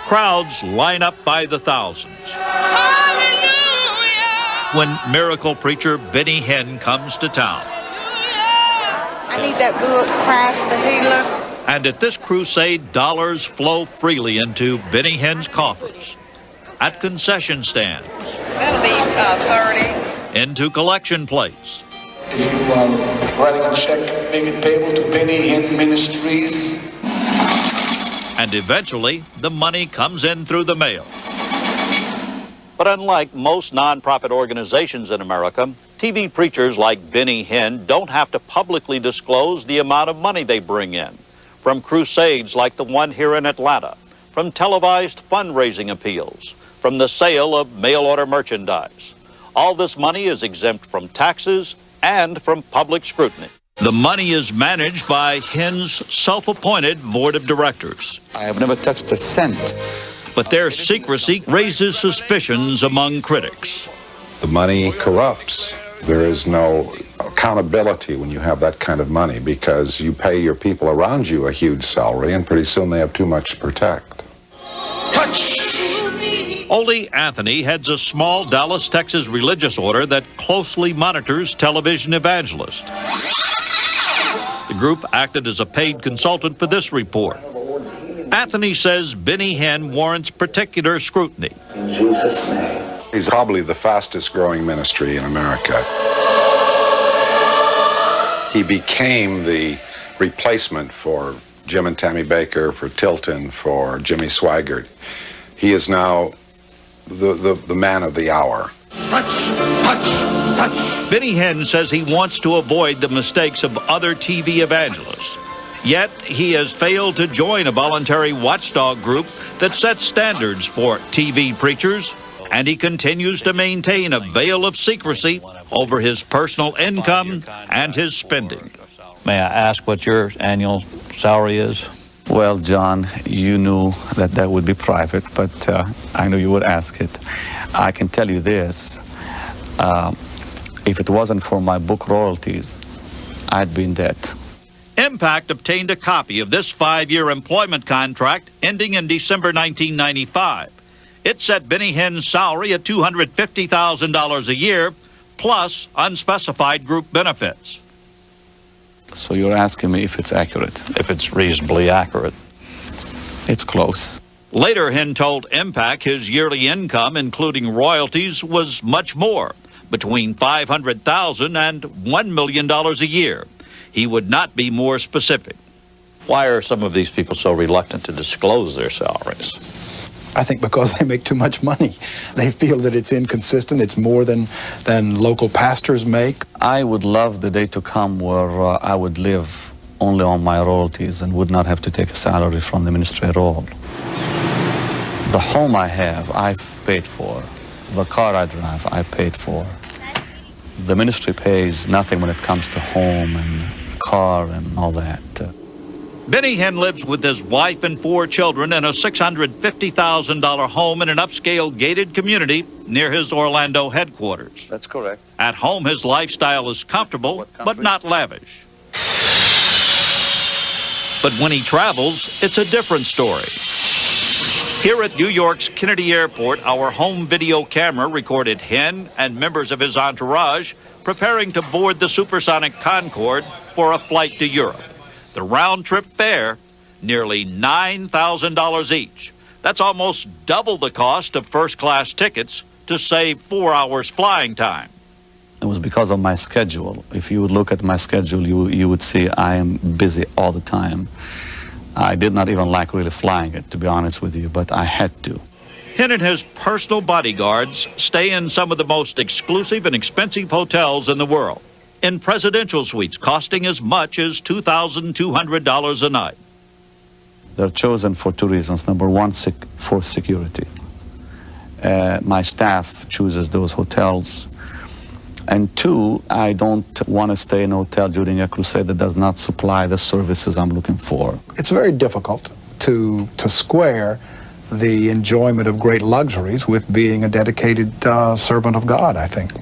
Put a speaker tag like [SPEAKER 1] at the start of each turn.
[SPEAKER 1] Crowds line up by the thousands. When miracle preacher Benny Hinn comes to town.
[SPEAKER 2] I need that book, Christ the Healer.
[SPEAKER 1] And at this crusade, dollars flow freely into Benny Hinn's coffers. At concession stands.
[SPEAKER 2] That'll be 30.
[SPEAKER 1] Into collection plates.
[SPEAKER 3] If you are writing a check, make it payable to Benny Hinn Ministries.
[SPEAKER 1] And eventually, the money comes in through the mail. But unlike most nonprofit organizations in America, TV preachers like Benny Hinn don't have to publicly disclose the amount of money they bring in. From crusades like the one here in Atlanta, from televised fundraising appeals, from the sale of mail-order merchandise. All this money is exempt from taxes and from public scrutiny. The money is managed by Hinn's self-appointed board of directors.
[SPEAKER 4] I have never touched a cent.
[SPEAKER 1] But their secrecy raises suspicions among critics.
[SPEAKER 5] The money corrupts. There is no accountability when you have that kind of money because you pay your people around you a huge salary and pretty soon they have too much to protect.
[SPEAKER 1] Touch! Ole Anthony heads a small Dallas, Texas religious order that closely monitors television evangelists. The group acted as a paid consultant for this report. Anthony says Benny Hinn warrants particular scrutiny.
[SPEAKER 3] In Jesus' name.
[SPEAKER 5] He's probably the fastest growing ministry in America. He became the replacement for Jim and Tammy Baker, for Tilton, for Jimmy Swaggart. He is now the man of the hour.
[SPEAKER 1] Touch, touch, touch. Benny Hinn says he wants to avoid the mistakes of other TV evangelists. Yet he has failed to join a voluntary watchdog group that sets standards for TV preachers, and he continues to maintain a veil of secrecy over his personal income and his spending.
[SPEAKER 6] May I ask what your annual salary is?
[SPEAKER 4] Well, John, you knew that that would be private, but I knew you would ask it. I can tell you this, if it wasn't for my book royalties, I'd be in debt.
[SPEAKER 1] Impact obtained a copy of this 5-year employment contract ending in December 1995. It set Benny Hinn's salary at $250,000 a year, plus unspecified group benefits.
[SPEAKER 4] So you're asking me if it's accurate?
[SPEAKER 6] If it's reasonably accurate.
[SPEAKER 4] It's close.
[SPEAKER 1] Later, Hinn told Impact his yearly income, including royalties, was much more, between $500,000 and $1 million a year. He would not be more specific.
[SPEAKER 6] Why are some of these people so reluctant to disclose their salaries?
[SPEAKER 7] I think because they make too much money. They feel that it's inconsistent, it's more than local pastors make.
[SPEAKER 4] I would love the day to come where I would live only on my royalties and would not have to take a salary from the ministry at all. The home I have, I've paid for. The car I drive, I paid for. The ministry pays nothing when it comes to home and car and all that.
[SPEAKER 1] Benny Hinn lives with his wife and 4 children in a $650,000 home in an upscale gated community near his Orlando headquarters.
[SPEAKER 4] That's correct.
[SPEAKER 1] At home, his lifestyle is comfortable, but not lavish. But when he travels, it's a different story. Here at New York's Kennedy Airport, our home video camera recorded Hinn and members of his entourage preparing to board the supersonic Concorde for a flight to Europe. The round-trip fare, nearly $9,000 each. That's almost double the cost of first-class tickets to save 4 hours flying time.
[SPEAKER 4] It was because of my schedule. If you would look at my schedule, you would see I am busy all the time. I did not even like really flying it, to be honest with you, but I had to.
[SPEAKER 1] Hinn and his personal bodyguards stay in some of the most exclusive and expensive hotels in the world, in presidential suites costing as much as $2,200 a night.
[SPEAKER 4] They're chosen for 2 reasons. Number one, for security. My staff chooses those hotels. And 2, I don't want to stay in a hotel during a crusade that does not supply the services I'm looking for.
[SPEAKER 7] It's very difficult to square the enjoyment of great luxuries with being a dedicated servant of God, I think.